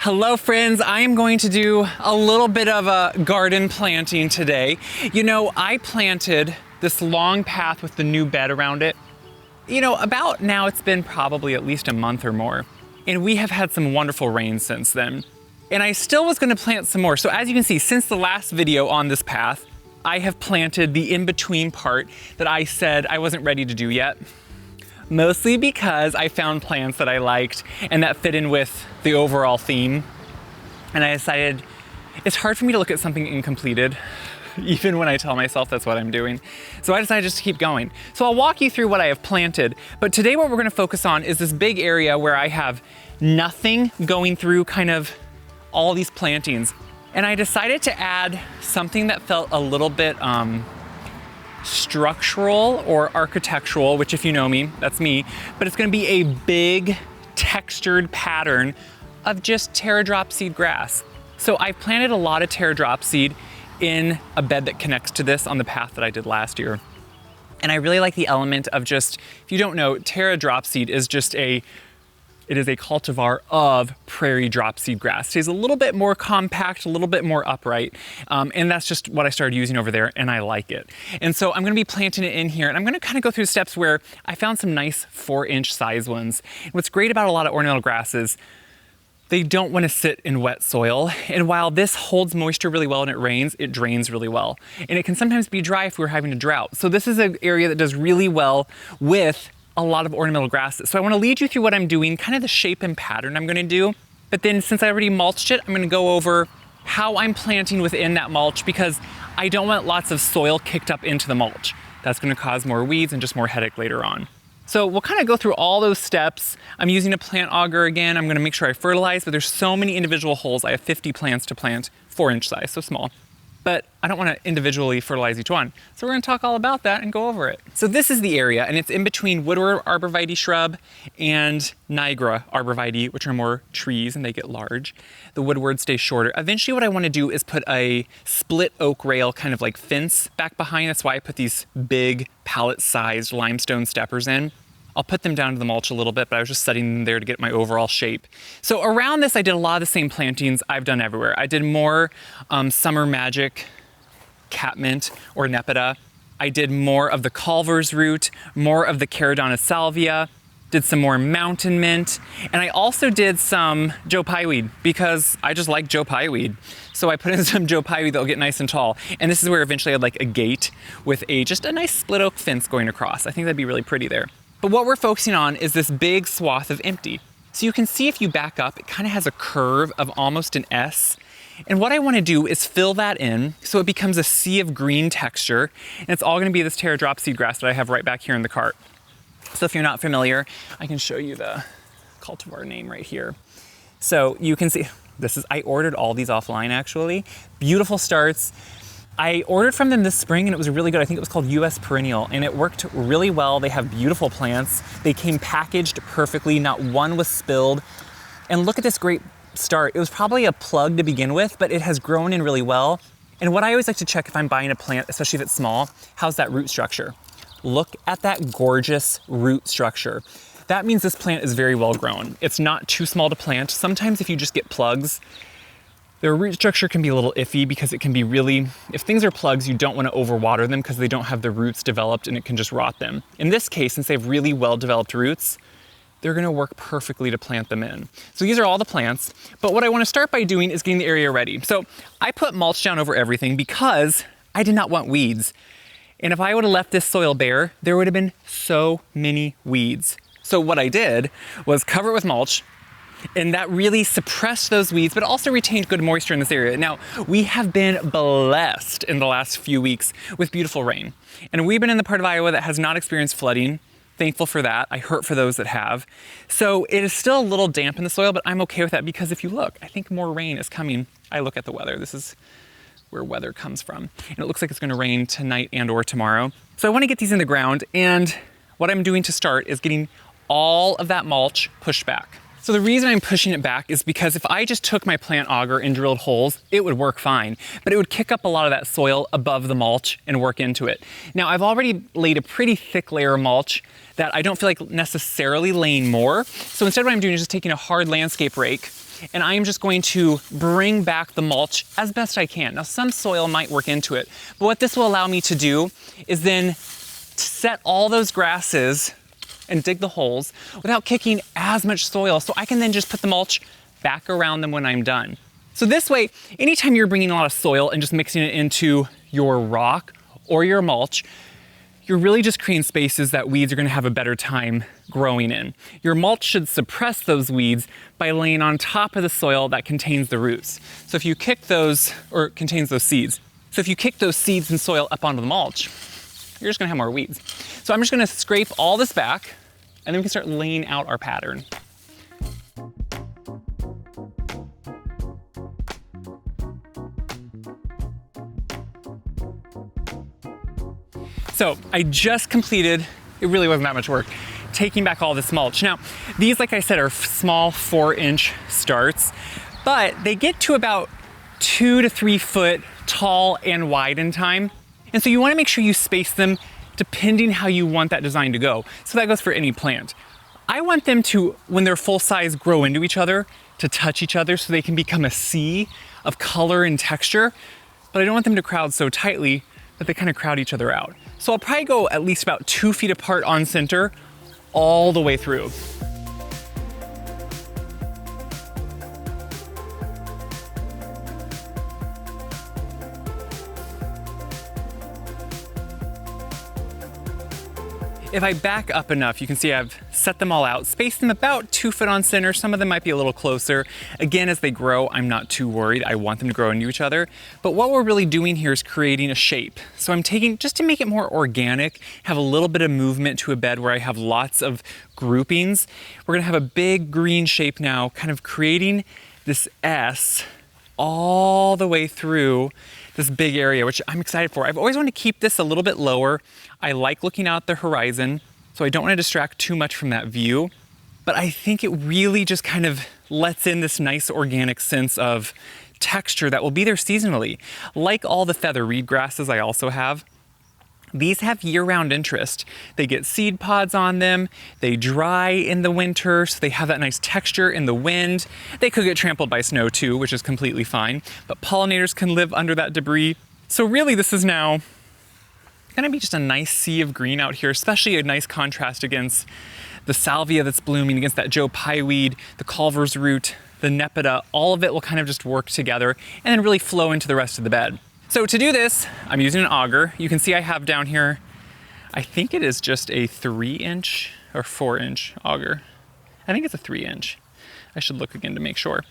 Hello friends, I am going to do a little bit of a garden planting today. You know, I planted this long path with the new bed around it. You know, about now it's been probably at least a month or more. And we have had some wonderful rain since then. And I still was gonna plant some more. So as you can see, since the last video on this path, I have planted the in-between part that I said I wasn't ready to do yet. Mostly because I found plants that I liked and that fit in with the overall theme. And I decided it's hard for me to look at something incompleted, even when I tell myself that's what I'm doing. So I decided just to keep going. So I'll walk you through what I have planted, but today what we're gonna focus on is this big area where I have nothing going through kind of all these plantings. And I decided to add something that felt a little bit, structural or architectural, which if you know me, that's me, but it's gonna be a big textured pattern of just teardrop seed grass. So I planted a lot of teardrop seed in a bed that connects to this on the path that I did last year. And I really like the element of just, if you don't know, teardrop seed is just it is a cultivar of prairie dropseed grass. It stays a little bit more compact, a little bit more upright, and that's just what I started using over there, and I like it. And so I'm gonna be planting it in here, and I'm gonna kind of go through the steps where I found some nice 4-inch size ones. And what's great about a lot of ornamental grasses, they don't wanna sit in wet soil. And while this holds moisture really well and it rains, it drains really well. And it can sometimes be dry if we're having a drought. So this is an area that does really well with a lot of ornamental grasses. So I want to lead you through what I'm doing, kind of the shape and pattern I'm going to do. But then since I already mulched it, I'm going to go over how I'm planting within that mulch because I don't want lots of soil kicked up into the mulch. That's going to cause more weeds and just more headache later on. So we'll kind of go through all those steps. I'm using a plant auger again. I'm going to make sure I fertilize, but there's so many individual holes. I have 50 plants to plant, 4-inch size, so small. But I don't want to individually fertilize each one. So we're going to talk all about that and go over it. So this is the area, and it's in between woodward arborvitae shrub and Niagara arborvitae, which are more trees and they get large. The woodward stays shorter. Eventually what I want to do is put a split oak rail kind of like fence back behind. That's why I put these big pallet-sized limestone steppers in. I'll put them down to the mulch a little bit, but I was just setting them there to get my overall shape. So around this, I did a lot of the same plantings I've done everywhere. I did more Summer Magic catmint or nepeta. I did more of the Culver's root, more of the Caradonna salvia, did some more mountain mint, and I also did some Joe Pye weed because I just like Joe Pye weed. So I put in some Joe Pye weed that'll get nice and tall. And this is where eventually I'd like a gate with just a nice split oak fence going across. I think that'd be really pretty there. But what we're focusing on is this big swath of empty. So you can see if you back up, it kind of has a curve of almost an S. And what I want to do is fill that in so it becomes a sea of green texture. And it's all going to be this teardrop seed grass that I have right back here in the cart. So if you're not familiar, I can show you the cultivar name right here. So you can see, I ordered all these offline actually. Beautiful starts. I ordered from them this spring and it was really good. I think it was called Wyse Perennial and it worked really well. They have beautiful plants. They came packaged perfectly. Not one was spilled. And look at this great start. It was probably a plug to begin with, but it has grown in really well. And what I always like to check if I'm buying a plant, especially if it's small, how's that root structure? Look at that gorgeous root structure. That means this plant is very well grown. It's not too small to plant. Sometimes if you just get plugs, their root structure can be a little iffy because it can be really, if things are plugs, you don't want to overwater them because they don't have the roots developed and it can just rot them. In this case, since they have really well-developed roots, they're going to work perfectly to plant them in. So these are all the plants, but what I want to start by doing is getting the area ready. So I put mulch down over everything because I did not want weeds. And if I would have left this soil bare, there would have been so many weeds. So what I did was cover it with mulch, and that really suppressed those weeds, but also retained good moisture in this area. Now, we have been blessed in the last few weeks with beautiful rain. And we've been in the part of Iowa that has not experienced flooding. Thankful for that. I hurt for those that have. So it is still a little damp in the soil, but I'm okay with that because if you look, I think more rain is coming. I look at the weather. This is where weather comes from. And it looks like it's gonna rain tonight and or tomorrow. So I wanna get these in the ground, and what I'm doing to start is getting all of that mulch pushed back. So the reason I'm pushing it back is because if I just took my plant auger and drilled holes, it would work fine, but it would kick up a lot of that soil above the mulch and work into it. Now I've already laid a pretty thick layer of mulch that I don't feel like necessarily laying more. So instead what I'm doing is just taking a hard landscape rake and I am just going to bring back the mulch as best I can. Now, some soil might work into it, but what this will allow me to do is then set all those grasses and dig the holes without kicking as much soil, so I can then just put the mulch back around them when I'm done. So this way, anytime you're bringing a lot of soil and just mixing it into your rock or your mulch, you're really just creating spaces that weeds are gonna have a better time growing in. Your mulch should suppress those weeds by laying on top of the soil that contains the roots. So if you kick those, or contains those seeds. So if you kick those seeds and soil up onto the mulch, you're just gonna have more weeds. So I'm just gonna scrape all this back, and then we can start laying out our pattern. So I just completed, it really wasn't that much work, taking back all this mulch. Now, these, like I said, are small 4-inch starts, but they get to about 2 to 3 foot tall and wide in time. And so you wanna make sure you space them depending how you want that design to go. So that goes for any plant. I want them to, when they're full size, grow into each other, to touch each other so they can become a sea of color and texture, but I don't want them to crowd so tightly that they kind of crowd each other out. So I'll probably go at least about 2 feet apart on center all the way through. If I back up enough, you can see I've set them all out, spaced them about 2 foot on center. Some of them might be a little closer. Again, as they grow, I'm not too worried. I want them to grow into each other. But what we're really doing here is creating a shape. So I'm taking, just to make it more organic, have a little bit of movement to a bed where I have lots of groupings. We're gonna have a big green shape now, kind of creating this S all the way through this big area, which I'm excited for. I've always wanted to keep this a little bit lower. I like looking out the horizon, so I don't want to distract too much from that view, but I think it really just kind of lets in this nice organic sense of texture that will be there seasonally. Like all the feather reed grasses I also have, these have year-round interest. They get seed pods on them, they dry in the winter, so they have that nice texture in the wind. They could get trampled by snow too, which is completely fine, but pollinators can live under that debris. So really this is now gonna be just a nice sea of green out here, especially a nice contrast against the salvia that's blooming, against that Joe Pye weed, the Culver's root, the Nepeta. All of it will kind of just work together and then really flow into the rest of the bed. So to do this, I'm using an auger. You can see I have down here, I think it is just a 3-inch or 4-inch auger. I think it's a 3-inch. I should look again to make sure.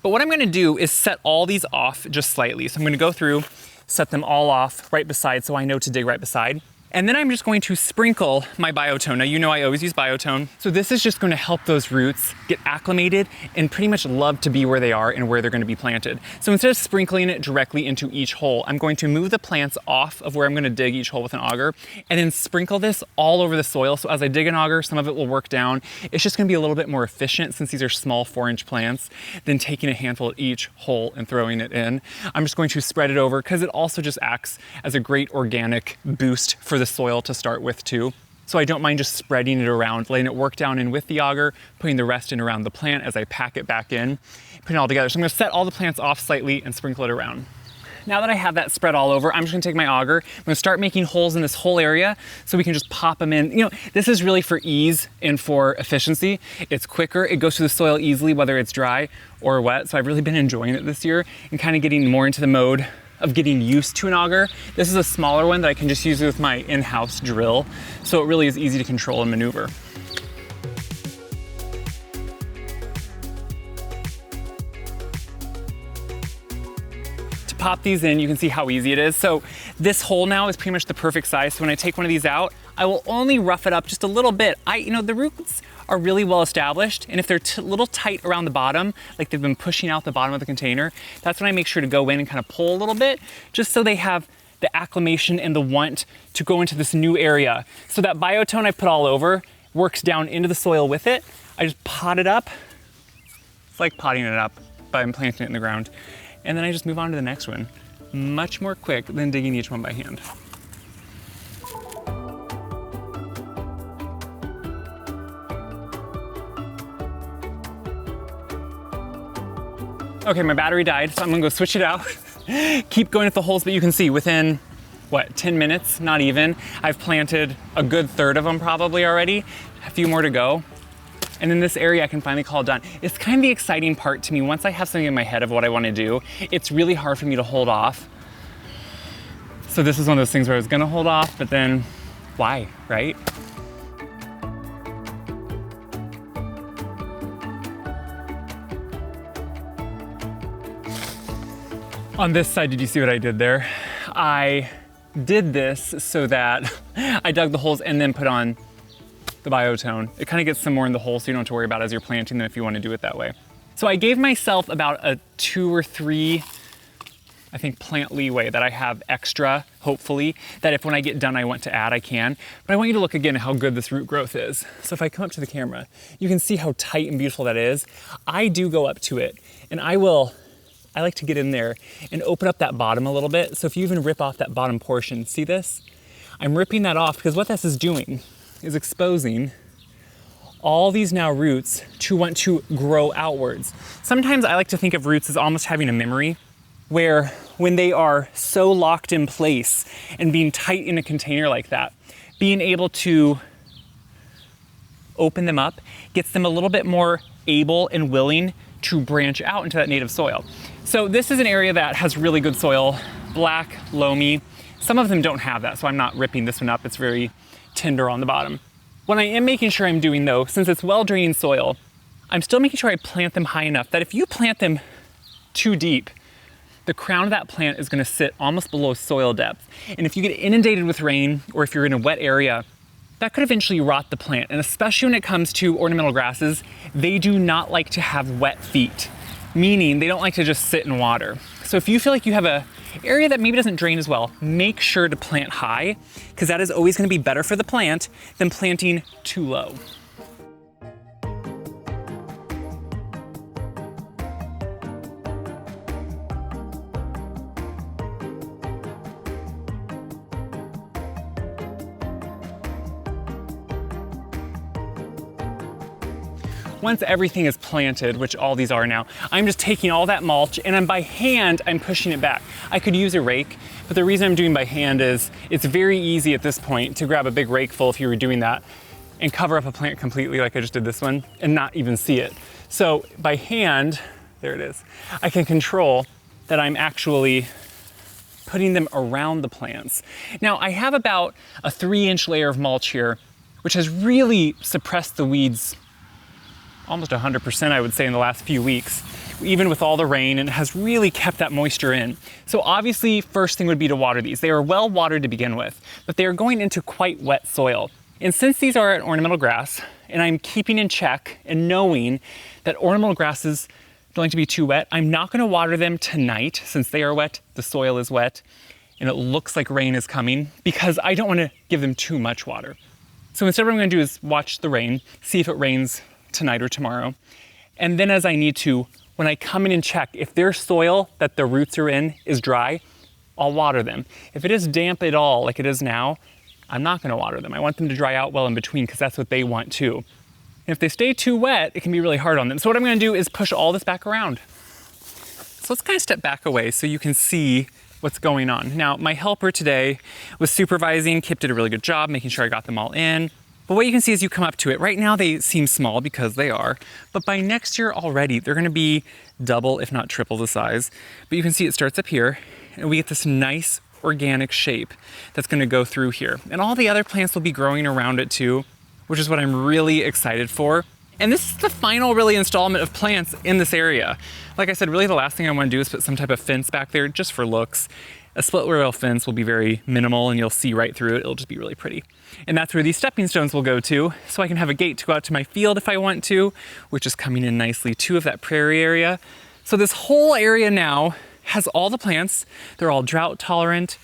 But what I'm gonna do is set all these off just slightly. So I'm gonna go through, set them all off right beside so I know to dig right beside. And then I'm just going to sprinkle my biotone. Now, you know I always use biotone. So this is just going to help those roots get acclimated and pretty much love to be where they are and where they're going to be planted. So instead of sprinkling it directly into each hole, I'm going to move the plants off of where I'm going to dig each hole with an auger and then sprinkle this all over the soil. So as I dig an auger, some of it will work down. It's just going to be a little bit more efficient since these are small 4-inch plants than taking a handful at each hole and throwing it in. I'm just going to spread it over because it also just acts as a great organic boost for the soil to start with too. So I don't mind just spreading it around, letting it work down in with the auger, putting the rest in around the plant as I pack it back in, putting it all together. So I'm gonna set all the plants off slightly and sprinkle it around. Now that I have that spread all over, I'm just gonna take my auger, I'm gonna start making holes in this whole area so we can just pop them in. You know, this is really for ease and for efficiency. It's quicker, it goes through the soil easily, whether it's dry or wet. So I've really been enjoying it this year and kind of getting more into the mode of getting used to an auger. This is a smaller one that I can just use with my in-house drill, so it really is easy to control and maneuver. To pop these in, you can see how easy it is. So this hole now is pretty much the perfect size. So when I take one of these out, I will only rough it up just a little bit. The roots are really well established, and if they're a little tight around the bottom, like they've been pushing out the bottom of the container, that's when I make sure to go in and kind of pull a little bit, just so they have the acclimation and the want to go into this new area. So that biotone I put all over works down into the soil with it. I just pot it up. It's like potting it up, but I'm planting it in the ground. And then I just move on to the next one. Much more quick than digging each one by hand. Okay, my battery died, so I'm gonna go switch it out. Keep going at the holes, but you can see within, what, 10 minutes, not even, I've planted a good third of them probably already, a few more to go. And in this area, I can finally call it done. It's kind of the exciting part to me. Once I have something in my head of what I wanna do, it's really hard for me to hold off. So this is one of those things where I was gonna hold off, but then why, right? On this side, did you see what I did there? I did this so that I dug the holes and then put on the biotone. It kind of gets some more in the hole so you don't have to worry about it as you're planting them if you want to do it that way. So I gave myself about a 2 or 3, I think, plant leeway that I have extra, hopefully, that if when I get done I want to add, I can. But I want you to look again at how good this root growth is. So if I come up to the camera, you can see how tight and beautiful that is. I do go up to it and I like to get in there and open up that bottom a little bit. So if you even rip off that bottom portion, see this? I'm ripping that off because what this is doing is exposing all these now roots to want to grow outwards. Sometimes I like to think of roots as almost having a memory where when they are so locked in place and being tight in a container like that, being able to open them up gets them a little bit more able and willing to branch out into that native soil. So this is an area that has really good soil, black, loamy. Some of them don't have that, so I'm not ripping this one up. It's very tender on the bottom. What I am making sure I'm doing though, since it's well-draining soil, I'm still making sure I plant them high enough that if you plant them too deep, the crown of that plant is gonna sit almost below soil depth. And if you get inundated with rain, or if you're in a wet area, that could eventually rot the plant. And especially when it comes to ornamental grasses, they do not like to have wet feet, meaning they don't like to just sit in water. So if you feel like you have an area that maybe doesn't drain as well, make sure to plant high, because that is always gonna be better for the plant than planting too low. Once everything is planted, which all these are now, I'm just taking all that mulch and I'm pushing it back. I could use a rake, but the reason I'm doing by hand is it's very easy at this point to grab a big rake full if you were doing that and cover up a plant completely like I just did this one and not even see it. So by hand, there it is, I can control that I'm actually putting them around the plants. Now I have about a 3-inch layer of mulch here, which has really suppressed the weeds almost 100%, I would say, in the last few weeks, even with all the rain, and it has really kept that moisture in. So obviously, first thing would be to water these. They are well watered to begin with, but they are going into quite wet soil. And since these are an ornamental grass, and I'm keeping in check and knowing that ornamental grasses don't like to be too wet, I'm not gonna water them tonight since they are wet, the soil is wet, and it looks like rain is coming, because I don't wanna give them too much water. So instead what I'm gonna do is watch the rain, see if it rains tonight or tomorrow. And then as I need to, when I come in and check, if their soil that the roots are in is dry, I'll water them. If it is damp at all, like it is now, I'm not gonna water them. I want them to dry out well in between because that's what they want too. And if they stay too wet, it can be really hard on them. So what I'm gonna do is push all this back around. So let's kind of step back away so you can see what's going on. Now, my helper today was supervising. Kip did a really good job making sure I got them all in. But what you can see as you come up to it, right now they seem small because they are, but by next year already, they're gonna be double, if not triple the size. But you can see it starts up here and we get this nice organic shape that's gonna go through here. And all the other plants will be growing around it too, which is what I'm really excited for. And this is the final really installment of plants in this area. Like I said, really the last thing I wanna do is put some type of fence back there just for looks. A split rail fence will be very minimal and you'll see right through it. It'll just be really pretty. And that's where these stepping stones will go to, so I can have a gate to go out to my field if I want to, which is coming in nicely too, of that prairie area. So this whole area now has all the plants. They're all drought tolerant.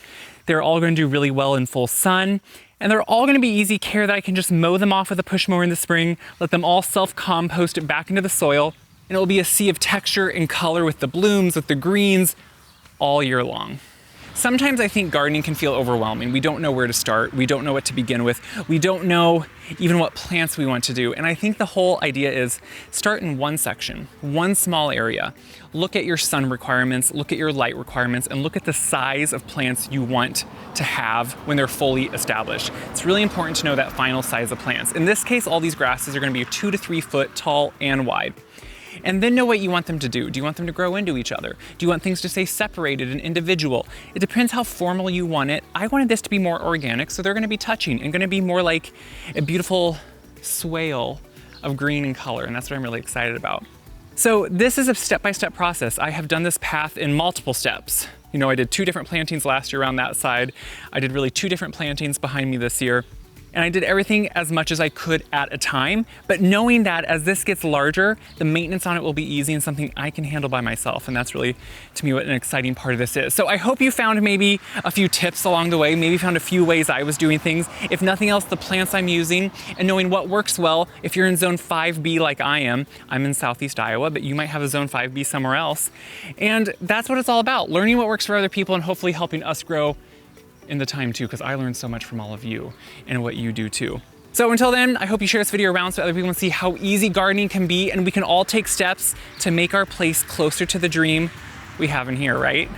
They're all going to do really well in full sun. And they're all going to be easy care that I can just mow them off with a push mower in the spring, let them all self-compost it back into the soil, and it will be a sea of texture and color with the blooms, with the greens, all year long. Sometimes I think gardening can feel overwhelming. We don't know where to start. We don't know what to begin with. We don't know even what plants we want to do. And I think the whole idea is start in one section, one small area. Look at your sun requirements, look at your light requirements, and look at the size of plants you want to have when they're fully established. It's really important to know that final size of plants. In this case, all these grasses are going to be 2 to 3 foot tall and wide. And then know what you want them to do. Do you want them to grow into each other? Do you want things to stay separated and individual? It depends how formal you want it. I wanted this to be more organic, so they're gonna be touching and gonna be more like a beautiful swale of green and color, and that's what I'm really excited about. So this is a step-by-step process. I have done this path in multiple steps. You know, I did 2 different plantings last year around that side. I did really 2 different plantings behind me this year. And I did everything as much as I could at a time, but knowing that as this gets larger, the maintenance on it will be easy and something I can handle by myself. And that's really, to me, what an exciting part of this is. So I hope you found maybe a few tips along the way, maybe found a few ways I was doing things. If nothing else, the plants I'm using and knowing what works well. If you're in zone 5B like I am, I'm in Southeast Iowa, but you might have a zone 5B somewhere else. And that's what it's all about, learning what works for other people and hopefully helping us grow in the time too, because I learned so much from all of you and what you do too. So until then, I hope you share this video around so other people can see how easy gardening can be and we can all take steps to make our place closer to the dream we have in here, right?